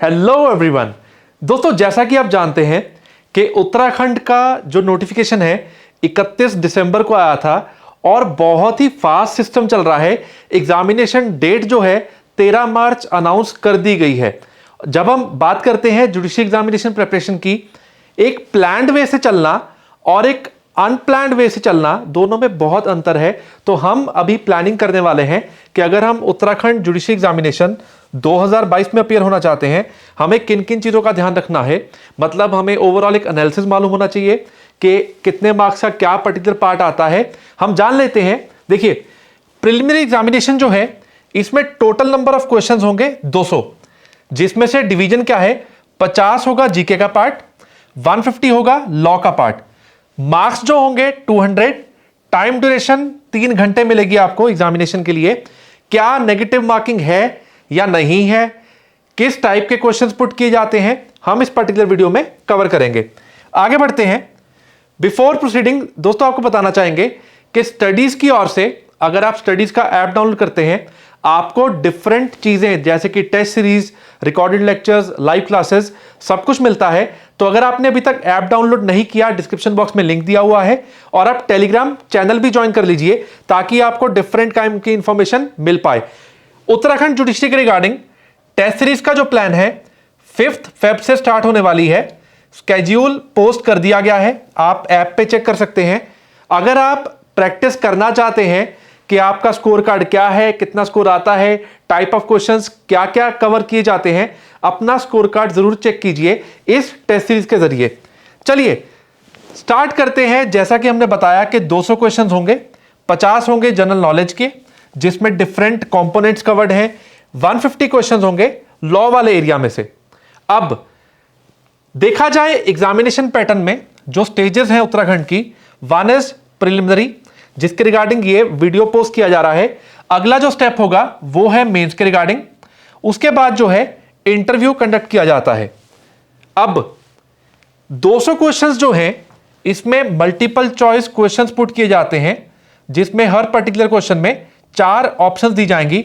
Hello everyone. दोस्तों, जैसा कि आप जानते हैं कि उत्तराखंड का जो नोटिफिकेशन है 31 दिसंबर को आया था और बहुत ही फास्ट सिस्टम चल रहा है। एग्जामिनेशन डेट जो है 13 मार्च अनाउंस कर दी गई है। जब हम बात करते हैं जुडिशियल एग्जामिनेशन प्रिपरेशन की, एक प्लान्ड वे से चलना और एक अनप्लान्ड वे से चलना, दोनों में बहुत अंतर है। तो हम अभी प्लानिंग करने वाले हैं कि अगर हम उत्तराखंड जुडिशियल एग्जामिनेशन 2022 में अपीयर होना चाहते हैं, हमें किन किन चीज़ों का ध्यान रखना है। मतलब हमें ओवरऑल एक एनालिसिस मालूम होना चाहिए कि कितने मार्क्स का क्या पर्टिकुलर पार्ट आता है। हम जान लेते हैं। देखिए, प्रिलिमिनरी एग्जामिनेशन जो है इसमें टोटल नंबर ऑफ क्वेश्चंस होंगे 200, जिसमें से डिवीजन क्या है, 50 होगा जीके का पार्ट, 150 होगा लॉ का पार्ट। मार्क्स जो होंगे 200, टाइम ड्यूरेशन 3 घंटे मिलेगी आपको एग्जामिनेशन के लिए। क्या नेगेटिव मार्किंग है या नहीं है, किस टाइप के क्वेश्चंस पुट किए जाते हैं, हम इस पर्टिकुलर वीडियो में कवर करेंगे। आगे बढ़ते हैं। बिफोर प्रोसीडिंग दोस्तों, आपको बताना चाहेंगे कि स्टडीज की ओर से अगर आप स्टडीज का ऐप डाउनलोड करते हैं, आपको डिफरेंट चीजें जैसे कि test series, recorded lectures, live classes, सब कुछ मिलता है। तो अगर आपने अभी तक ऐप डाउनलोड नहीं किया, डिस्क्रिप्शन बॉक्स में लिंक दिया हुआ है, और आप टेलीग्राम चैनल भी ज्वाइन कर लीजिए ताकि आपको डिफरेंट काइंड की इंफॉर्मेशन मिल पाए। उत्तराखंड जुडिशरी के रिगार्डिंग टेस्ट सीरीज का जो प्लान है 5 फेब से स्टार्ट होने वाली है। स्केड्यूल पोस्ट कर दिया गया है, आप ऐप पे चेक कर सकते हैं। अगर आप प्रैक्टिस करना चाहते हैं कि आपका स्कोर कार्ड क्या है, कितना स्कोर आता है, टाइप ऑफ क्वेश्चंस क्या क्या कवर किए जाते हैं, अपना स्कोर कार्ड जरूर चेक कीजिए इस टेस्ट सीरीज के जरिए। चलिए स्टार्ट करते हैं। जैसा कि हमने बताया कि 200 क्वेश्चंस होंगे, 50 होंगे जनरल नॉलेज के जिसमें डिफरेंट कंपोनेंट्स कवर्ड हैं, 150 क्वेश्चंस होंगे लॉ वाले एरिया में से। अब देखा जाए एग्जामिनेशन पैटर्न में जो स्टेजेस हैं उत्तराखंड की, 1 इज प्रिलिमिनरी, जिसके रिगार्डिंग ये वीडियो पोस्ट किया जा रहा है। अगला जो स्टेप होगा वो है मेंस के रिगार्डिंग। उसके बाद जो है इंटरव्यू कंडक्ट किया जाता है। अब 200 क्वेश्चंस जो हैं इसमें मल्टीपल चॉइस क्वेश्चंस पुट किए जाते हैं, जिसमें हर पर्टिकुलर क्वेश्चन में 4 ऑप्शंस दी जाएंगी।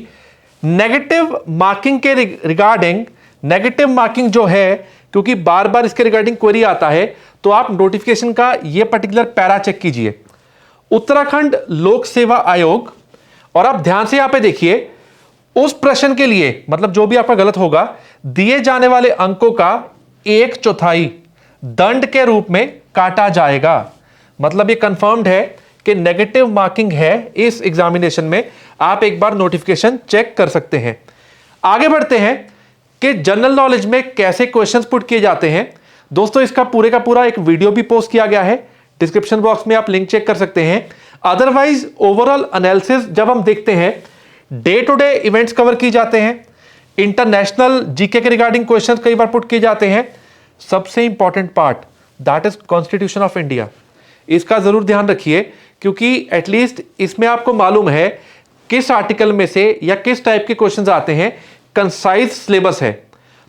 नेगेटिव मार्किंग के रिगार्डिंग, नेगेटिव मार्किंग जो है, क्योंकि बार बार इसके रिगार्डिंग क्वेरी आता है, तो आप नोटिफिकेशन का ये पर्टिकुलर पैरा चेक कीजिए, उत्तराखंड लोक सेवा आयोग। और आप ध्यान से यहां पे देखिए, उस प्रश्न के लिए मतलब जो भी आपका गलत होगा, दिए जाने वाले अंकों का 1/4 दंड के रूप में काटा जाएगा। मतलब ये कंफर्म्ड है कि नेगेटिव मार्किंग है इस एग्जामिनेशन में। आप एक बार नोटिफिकेशन चेक कर सकते हैं। आगे बढ़ते हैं कि जनरल नॉलेज में कैसे क्वेश्चंस पुट किए जाते हैं। दोस्तों, इसका पूरे का पूरा एक वीडियो भी पोस्ट किया गया है, डिस्क्रिप्शन बॉक्स में आप लिंक चेक कर सकते हैं। अदरवाइज ओवरऑल एनालिसिस जब हम देखते हैं, day to day events cover किए जाते हैं, इंटरनेशनल जीके के रिगार्डिंग क्वेश्चंस कई बार पुट किए जाते हैं। सबसे important part that is constitution of India, इसका जरूर ध्यान रखिए, क्योंकि एटलीस्ट इसमें आपको मालूम है किस आर्टिकल में से या किस टाइप के क्वेश्चंस आते हैं। कंसाइज सिलेबस है,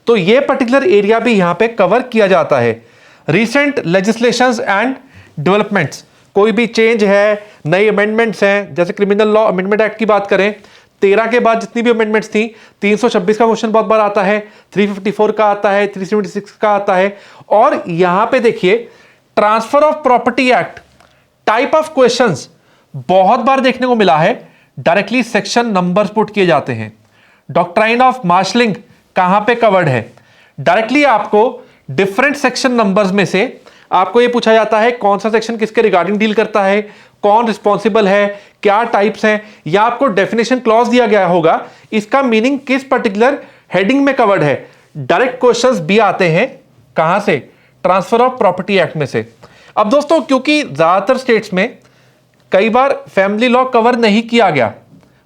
तो ये पर्टिकुलर एरिया भी यहां पे कवर किया जाता है। रिसेंट लेजिस्लेशंस एंड डेवलपमेंट्स, कोई भी चेंज है, नई अमेंडमेंट्स हैं, जैसे क्रिमिनल लॉ अमेंडमेंट एक्ट की बात करें, 13 के बाद जितनी भी अमेंडमेंट्स थी, 326 का क्वेश्चन बहुत बार आता है, 354 का आता है, 376 का आता है। और यहां पे देखिए transfer of property act type of questions बहुत बार देखने को मिला है। डायरेक्टली सेक्शन नंबर्स पुट किए जाते हैं। डॉक्ट्राइन ऑफ मार्शलिंग कहां पे कवर्ड है, डायरेक्टली आपको डिफरेंट सेक्शन नंबर्स में से आपको यह पूछा जाता है कौन सा सेक्शन किसके रिगार्डिंग डील करता है, कौन रिस्पॉन्सिबल है, क्या टाइप्स हैं, या आपको डेफिनेशन क्लॉज दिया गया होगा, इसका मीनिंग किस पर्टिकुलर हेडिंग में कवर्ड है। डायरेक्ट क्वेश्चंस भी आते हैं कहां से, ट्रांसफर ऑफ प्रॉपर्टी एक्ट में से। अब दोस्तों, क्योंकि ज्यादातर स्टेट्स में कई बार फैमिली लॉ कवर नहीं किया गया,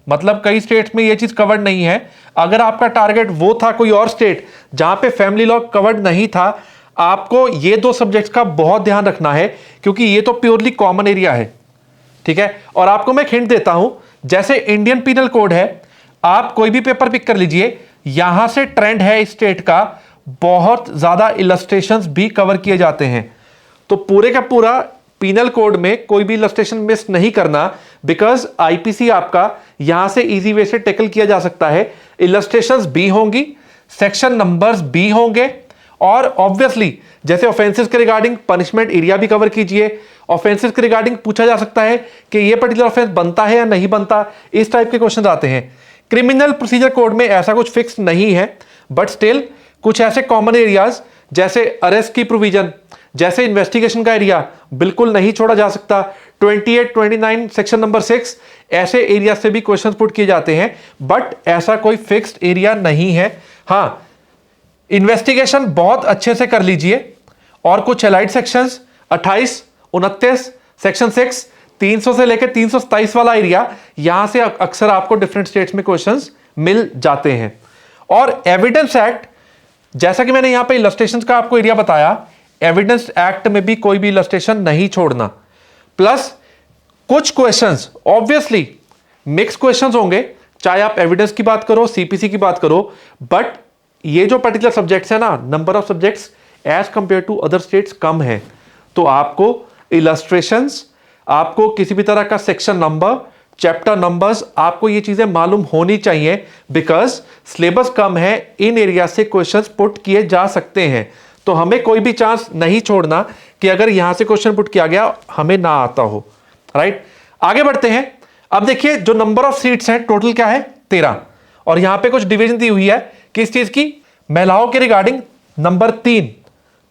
मतलब कई स्टेट्स में यह चीज कवर्ड नहीं है। अगर आपका टारगेट वो था कोई और स्टेट जहां पे फैमिली लॉ कवर्ड नहीं था, आपको ये 2 सब्जेक्ट्स का बहुत ध्यान रखना है, क्योंकि ये तो प्योरली कॉमन एरिया है, ठीक है। और आपको मैं हिंट देता हूं, जैसे इंडियन पीनल कोड है, आप कोई भी पेपर पिक कर लीजिए, यहां से ट्रेंड है इस स्टेट का, बहुत ज्यादा इलस्ट्रेशंस भी कवर किए जाते हैं। तो पूरे का पूरा पीनल कोड में कोई भी इलस्ट्रेशन मिस नहीं करना, बिकॉज आईपीसी आपका यहां से इजी वे से टैकल किया जा सकता है। इलस्ट्रेशंस भी होंगी, सेक्शन नंबर्स बी होंगे, और ऑब्वियसली जैसे ऑफेंसेस के रिगार्डिंग पनिशमेंट एरिया भी कवर कीजिए। ऑफेंसेस के रिगार्डिंग पूछा जा सकता है कि ये पर्टिकुलर ऑफेंस बनता है या नहीं बनता, इस टाइप के क्वेश्चन आते हैं। क्रिमिनल प्रोसीजर कोड में ऐसा कुछ फिक्स नहीं है, बट स्टिल कुछ ऐसे कॉमन एरियाज जैसे अरेस्ट की प्रोविजन, जैसे इन्वेस्टिगेशन का एरिया बिल्कुल नहीं छोड़ा जा सकता। 28, 29 सेक्शन नंबर 6 ऐसे एरिया से भी क्वेश्चन पुट किए जाते हैं, बट ऐसा कोई फिक्स्ड एरिया नहीं है। हाँ, इन्वेस्टिगेशन बहुत अच्छे से कर लीजिए, और कुछ एलाइड सेक्शंस 28, 29 सेक्शन 6 300 से लेकर 327 वाला एरिया, यहां से अक्सर आपको डिफरेंट स्टेट्स में क्वेश्चंस मिल जाते हैं। और एविडेंस एक्ट, जैसा कि मैंने यहां पे इलस्ट्रेशंस का आपको एरिया बताया, एविडेंस एक्ट में भी कोई भी इलस्ट्रेशन नहीं छोड़ना। प्लस कुछ क्वेश्चंस ऑब्वियसली मिक्स क्वेश्चंस होंगे, चाहे आप एविडेंस की बात करो, सीपीसी की बात करो, बट ये जो पर्टिकुलर सब्जेक्ट्स है ना, number of subjects as compared to other states कम है, तो आपको इलस्ट्रेशंस, आपको किसी भी तरह का सेक्शन नंबर, चैप्टर नंबर्स, आपको ये चीजें मालूम होनी चाहिए, बिकॉज सिलेबस कम है, इन एरिया से क्वेश्चंस पुट किए जा सकते हैं। तो हमें कोई भी चांस नहीं छोड़ना कि अगर यहां से क्वेश्चन पुट किया गया हमें ना आता हो। राइट, आगे बढ़ते हैं। अब देखिए जो नंबर ऑफ सीट्स हैं टोटल क्या है, 13, और यहां पे कुछ डिवीजन दी हुई है किस चीज की, महिलाओं के रिगार्डिंग नंबर 3।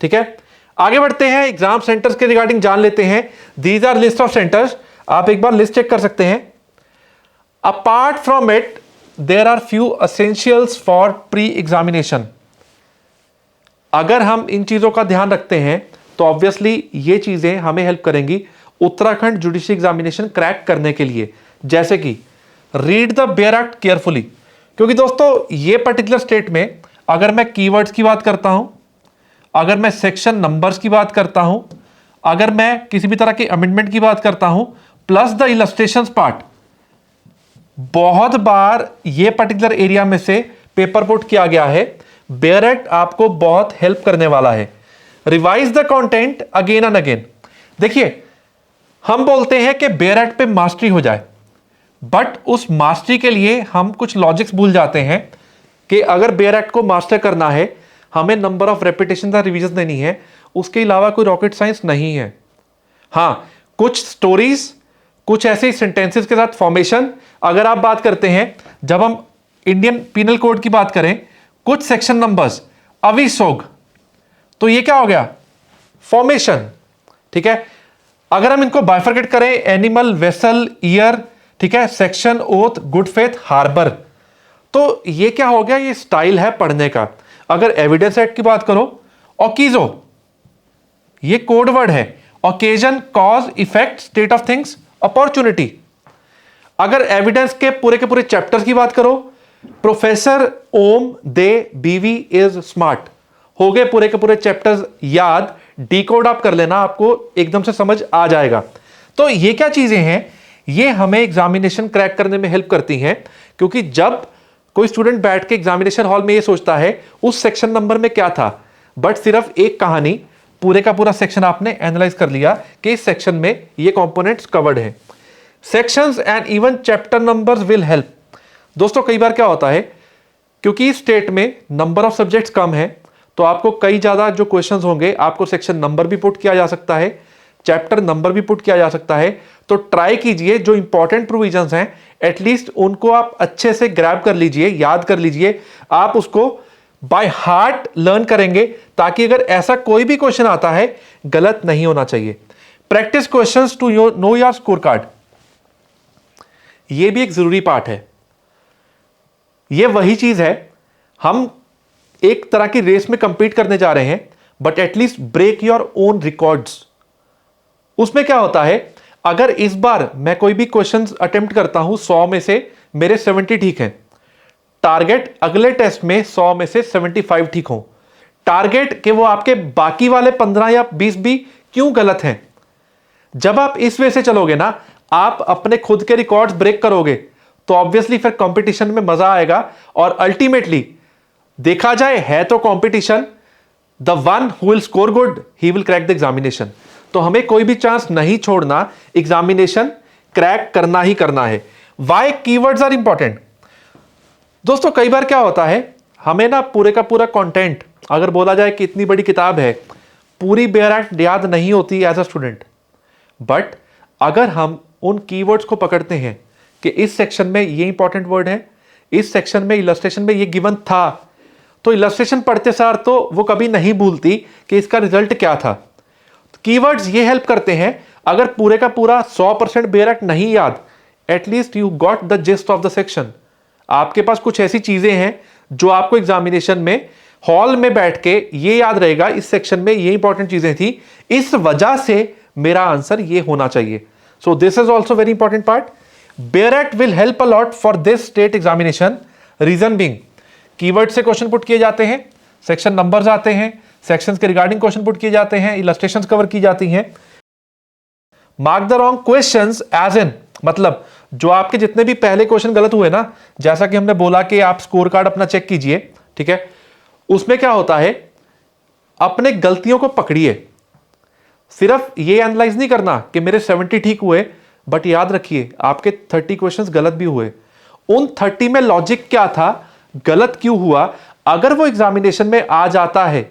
ठीक है, आगे बढ़ते हैं, एग्जाम सेंटर्स के रिगार्डिंग जान लेते हैं। These are list of centres, आप एक बार लिस्ट चेक कर सकते हैं। Apart from it there are few essentials for pre examination. अगर हम इन चीजों का ध्यान रखते हैं तो ऑब्वियसली ये चीजें हमें हेल्प करेंगी उत्तराखंड जुडिशरी एग्जामिनेशन क्रैक करने के लिए। जैसे कि read the bare act carefully, क्योंकि दोस्तों ये पर्टिकुलर स्टेट में अगर मैं कीवर्ड्स की बात करता हूं, अगर मैं सेक्शन नंबर्स की बात करता हूं, अगर मैं किसी भी तरह के अमेंडमेंट की बात करता हूं, प्लस द इलस्ट्रेशंस पार्ट, बहुत बार ये पर्टिकुलर एरिया में से पेपर पुट किया गया है। बेयर एक्ट आपको बहुत हेल्प करने वाला है। Revise the content again and again. देखिए हम बोलते हैं कि बेयर एक्ट पे मास्टरी हो जाए, बट उस मास्टरी के लिए हम कुछ लॉजिक्स भूल जाते हैं कि अगर बेयर एक्ट को मास्टर करना है हमें नंबर ऑफ रेपिटेशन का रिवीजन देनी है, उसके अलावा कोई रॉकेट साइंस नहीं है। हाँ, कुछ स्टोरीज, कुछ ऐसे सेंटेंसेस के साथ फॉर्मेशन, अगर आप बात करते हैं, जब हम इंडियन पिनल कोड की बात करें, कुछ सेक्शन नंबर्स अविसोग, तो ये क्या हो गया, फॉर्मेशन। ठीक है, अगर हम इनको बाइफरकेट करें, एनिमल, वेसल, ईयर, ठीक है, section, oath, good faith, harbour, तो ये क्या हो गया, ये स्टाइल है पढ़ने का। अगर एविडेंस एक्ट की बात करो, ओकीजो, ये कोड वर्ड है, occasion, cause, effect, state of things, opportunity. अगर एविडेंस के पूरे चैप्टर्स की बात करो, प्रोफेसर ओम दे बीवी इज स्मार्ट, हो गए पूरे के पूरे चैप्टर्स याद, डिकोड आप कर लेना, आपको एकदम से समझ आ जाएगा। तो ये क्या चीजें हैं, ये हमें एग्जामिनेशन क्रैक करने में हेल्प करती हैं, क्योंकि जब कोई स्टूडेंट बैठ के एग्जामिनेशन हॉल में ये सोचता है उस सेक्शन नंबर में क्या था, बट सिर्फ एक कहानी, पूरे का पूरा सेक्शन आपने एनालाइज कर लिया कि इस सेक्शन में ये कंपोनेंट्स कवर्ड हैं। Sections and even chapter numbers will help. दोस्तों कई बार क्या होता है, क्योंकि इस स्टेट में नंबर ऑफ सब्जेक्ट्स कम है, तो आपको कई ज्यादा जो क्वेश्चंस होंगे, आपको सेक्शन नंबर भी पुट किया जा सकता है, चैप्टर नंबर भी पुट किया जा सकता है। तो ट्राई कीजिए जो इंपॉर्टेंट प्रोविजंस हैं एटलीस्ट उनको आप अच्छे से ग्रैब कर लीजिए, याद कर लीजिए, आप उसको बाय हार्ट लर्न करेंगे, ताकि अगर ऐसा कोई भी क्वेश्चन आता है गलत नहीं होना चाहिए। Practice questions to know your score card, यह भी एक जरूरी पार्ट है। यह वही चीज है, हम एक तरह की रेस में कंपीट करने जा रहे हैं, but at least break your own records. उसमें क्या होता है, अगर इस बार मैं कोई भी क्वेश्चंस अटेम्प्ट करता हूं 100 में से मेरे 70 ठीक हैं, टारगेट अगले टेस्ट में 100 में से 75 ठीक हो। टारगेट कि वो आपके बाकी वाले 15 या 20 भी क्यों गलत हैं। जब आप इस वे से चलोगे ना, आप अपने खुद के रिकॉर्ड्स ब्रेक करोगे, तो ऑब्वियसली फिर कंपटीशन में मजा आएगा, और अल्टीमेटली देखा जाए है तो competition, the one who will score good he will crack the examination. तो हमें कोई भी चांस नहीं छोड़ना, एग्जामिनेशन क्रैक करना ही करना है। Why keywords are important. दोस्तों कई बार क्या होता है, हमें ना पूरे का पूरा कंटेंट अगर बोला जाए कि इतनी बड़ी किताब है, पूरी बेयर एक्ट याद नहीं होती एज अ स्टूडेंट, बट अगर हम उन कीवर्ड्स को पकड़ते हैं कि इस सेक्शन में ये इंपॉर्टेंट वर्ड है, इस सेक्शन में इलस्ट्रेशन में ये गिवन था, तो इलस्ट्रेशन पढ़ते सार तो वो कभी नहीं भूलती कि इसका रिजल्ट क्या था। कीवर्ड्स ये हेल्प करते हैं, अगर पूरे का पूरा 100% बेयर एक्ट नहीं याद, at least you got the gist of the section. आपके पास कुछ ऐसी चीजें हैं जो आपको एग्जामिनेशन में हॉल में बैठ के ये याद रहेगा, इस सेक्शन में ये इंपॉर्टेंट चीजें थी, इस वजह से मेरा आंसर ये होना चाहिए। So this is also very important part. Bare act will help a lot for this state examination. Reason being, keyword से क्वेश्चन पुट किए जाते हैं, सेक्शन नंबर्स आते हैं, सेक्शंस के रिगार्डिंग क्वेश्चन पुट किए जाते हैं, इलस्ट्रेशंस कवर की जाती हैं। Mark the wrong questions as in, मतलब जो आपके जितने भी पहले क्वेश्चन गलत हुए ना, जैसा कि हमने बोला कि आप स्कोर कार्ड अपना चेक कीजिए, ठीक है, उसमें क्या होता है, अपने गलतियों को पकड़िए। सिर्फ ये एनालाइज नहीं करना कि मेरे 70 ठीक हुए, बट याद रखिए आपके 30 क्वेश्चंस गलत भी हुए। उन 30 में लॉजिक क्या था, गलत क्यों हुआ, अगर वो एग्जामिनेशन में आ जाता है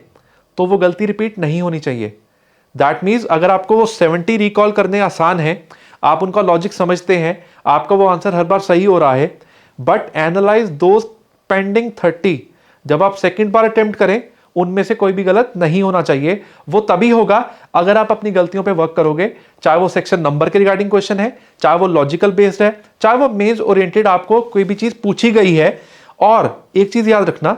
तो वो गलती रिपीट नहीं होनी चाहिए। दैट मीन्स अगर आपको वो 70 रिकॉल करने आसान है, आप उनका लॉजिक समझते हैं, आपका वो आंसर हर बार सही हो रहा है, बट एनालाइज दोज पेंडिंग 30। जब आप सेकंड बार अटेम्प्ट करें, उनमें से कोई भी गलत नहीं होना चाहिए। वो तभी होगा अगर आप अपनी गलतियों पे वर्क करोगे, चाहे वो सेक्शन नंबर के रिगार्डिंग क्वेश्चन है, चाहे वो लॉजिकल बेस्ड है, चाहे वो मेंस ओरिएंटेड आपको कोई भी चीज पूछी गई है। और एक चीज याद रखना,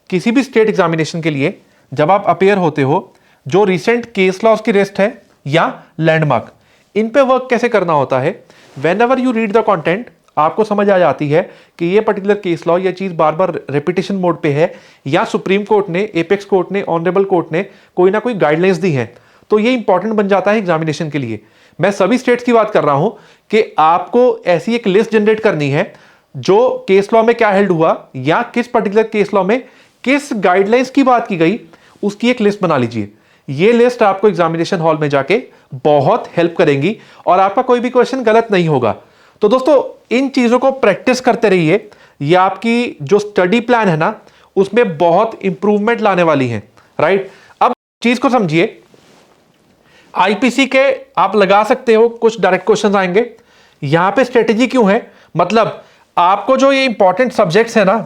किसी भी स्टेट एग्जामिनेशन के लिए जब आप अपेयर होते हो, जो रिसेंट केस लॉज की लिस्ट है या लैंडमार्क, इन पे वर्क कैसे करना होता है। When ever you read the content, आपको समझ आ जाती है कि ये पर्टिकुलर केस लॉ, ये चीज बार बार रेपिटेशन मोड पे है, या सुप्रीम कोर्ट ने, एपेक्स कोर्ट ने, ऑनरेबल कोर्ट ने कोई ना कोई गाइडलाइंस दी है, तो ये इंपॉर्टेंट बन जाता है एग्जामिनेशन के लिए। मैं सभी स्टेट्स की बात कर रहा हूं कि आपको ऐसी एक लिस्ट जनरेट करनी है जो केस लॉ में क्या हेल्ड हुआ, या किस पर्टिकुलर केस लॉ में किस गाइडलाइंस की बात की गई, उसकी एक लिस्ट बना लीजिए। ये लिस्ट आपको एग्जामिनेशन हॉल में जाके बहुत हेल्प करेंगी और आपका कोई भी क्वेश्चन गलत नहीं होगा। तो दोस्तों, इन चीजों को प्रैक्टिस करते रहिए, ये आपकी जो स्टडी प्लान है ना, उसमें बहुत इंप्रूवमेंट लाने वाली है, राइट। अब चीज को समझिए, आईपीसी के आप लगा सकते हो, कुछ डायरेक्ट क्वेश्चंस आएंगे। यहां पे स्ट्रेटेजी क्यों है, मतलब आपको जो ये इंपॉर्टेंट सब्जेक्ट्स है ना,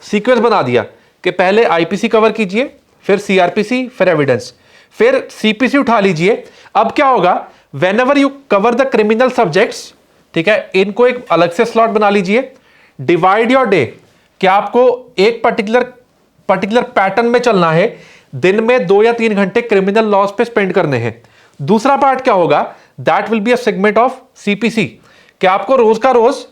सीक्वेंस बना दिया कि पहले आईपीसी कवर कीजिए, फिर सीआरपीसी, फिर एविडेंस, फिर सीपीसी उठा लीजिए। अब क्या होगा, when ever you cover the criminal subjects, ठीक है, इनको एक अलग से स्लॉट बना लीजिए। डिवाइड योर डे, कि आपको एक पर्टिकुलर पैटर्न में चलना है, दिन में 2 या 3 घंटे क्रिमिनल लॉज पे स्पेंड करने हैं। दूसरा पार्ट क्या होगा, that will be a segment of CPC, कि आपको रोज का रोज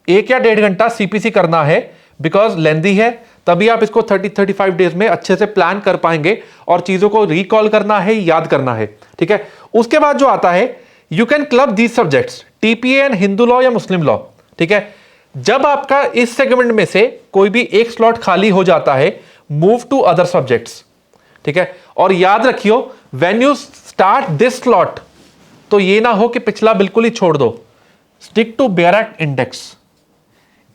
1 या 1.5 घंटा सीपीसी करना है, बिकॉज लेंदी है, तभी आप इसको 30-35 डेज में अच्छे से प्लान कर पाएंगे और चीजों को रिकॉल करना है, याद करना है, ठीक है। उसके बाद जो आता है, you can club these subjects, TPA and Hindu law या मुस्लिम लॉ, ठीक है। जब आपका इस सेगमेंट में से कोई भी एक स्लॉट खाली हो जाता है, मूव टू अदर सब्जेक्ट्स, ठीक है। और याद रखियो, when you start this slot, तो ये ना हो कि पिछला बिल्कुल ही छोड़ दो। Stick to bare act index,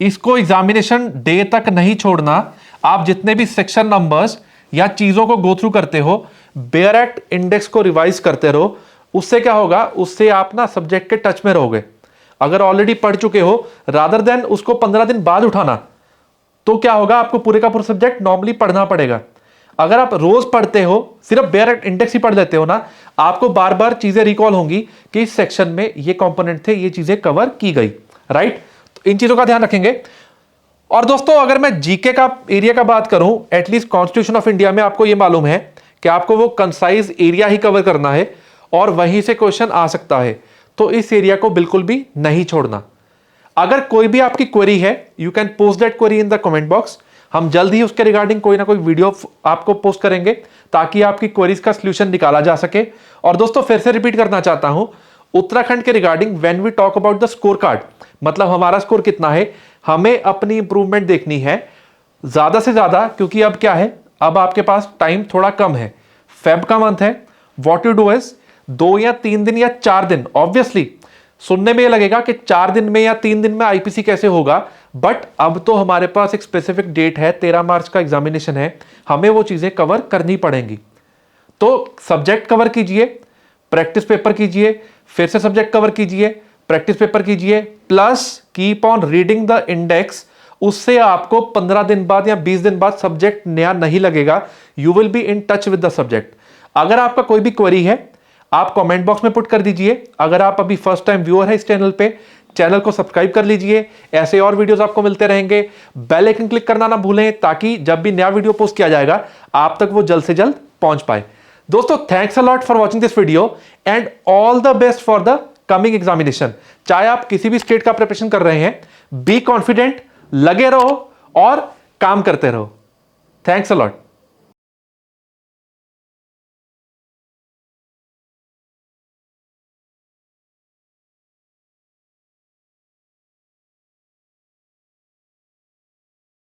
इसको एग्जामिनेशन डे तक नहीं छोड़ना। आप जितने भी सेक्शन नंबर्स या चीजों को गो थ्रू करते हो, बेयर एक्ट इंडेक्स को रिवाइज करते रहो। उससे क्या होगा, उससे आप ना सब्जेक्ट के टच में रहोगे। अगर ऑलरेडी पढ़ चुके हो, रादर देन उसको 15 दिन बाद उठाना, तो क्या होगा, आपको पूरे का पूरा सब्जेक्ट नॉर्मली पढ़ना पड़ेगा। अगर आप रोज पढ़ते हो, सिर्फ बेयर एक्ट इंडेक्स ही पढ़ लेते हो ना, आपको बार बार चीजें रिकॉल होंगी कि इस सेक्शन में ये कंपोनेंट थे, ये चीजें कवर की गई, राइट। तो इन चीजों का ध्यान रखेंगे। और दोस्तों, अगर मैं जीके का एरिया का बात करूं, एटलीस्ट कॉन्स्टिट्यूशन ऑफ इंडिया में आपको यह मालूम है कि आपको वो कंसाइज एरिया ही कवर करना है और वहीं से क्वेश्चन आ सकता है, तो इस एरिया को बिल्कुल भी नहीं छोड़ना। अगर कोई भी आपकी क्वेरी है, you can post that query in the comment box. हम जल्द ही उसके रिगार्डिंग कोई ना कोई वीडियो आपको पोस्ट करेंगे ताकि आपकी क्वेरीज का सॉल्यूशन निकाला जा सके। और दोस्तों, फिर से रिपीट करना चाहता हूं, उत्तराखंड के regarding when we talk about the score card, मतलब हमारा स्कोर कितना है, हमें अपनी इंप्रूवमेंट देखनी है ज्यादा से ज्यादा, क्योंकि अब क्या है, अब आपके पास टाइम थोड़ा कम है, फेब का मंथ है। व्हाट यू डू इज 2 या 3 दिन या 4 दिन, ऑब्वियसली सुनने में यह लगेगा कि 4 दिन में या 3 दिन में आईपीसी कैसे होगा, बट अब तो हमारे पास एक स्पेसिफिक डेट है, 13 मार्च का एग्जामिनेशन है, हमें वो चीजें कवर करनी पड़ेंगी। तो सब्जेक्ट कवर कीजिए, प्रैक्टिस पेपर कीजिए, फिर से सब्जेक्ट कवर कीजिए, प्रैक्टिस पेपर कीजिए, plus keep on reading the index. उससे आपको 15 दिन बाद या 20 दिन बाद सब्जेक्ट नया नहीं लगेगा, you will be in touch with the subject. अगर आपका कोई भी क्वेरी है आप कमेंट बॉक्स में पुट कर दीजिए। अगर आप अभी फर्स्ट टाइम व्यूअर है इस चैनल पे, चैनल को सब्सक्राइब कर लीजिए, ऐसे और वीडियोस आपको मिलते रहेंगे। बेल आइकन क्लिक करना ना भूलें ताकि जब भी नया वीडियो पोस्ट किया जाएगा आप तक वो जल्द से जल्द पहुंच पाए। दोस्तों, thanks a lot for watching this video and all the best for the coming examination. चाहे आप किसी भी स्टेट का प्रिपरेशन कर रहे हैं, बी कॉन्फिडेंट, लगे रहो और काम करते रहो। Thanks a lot.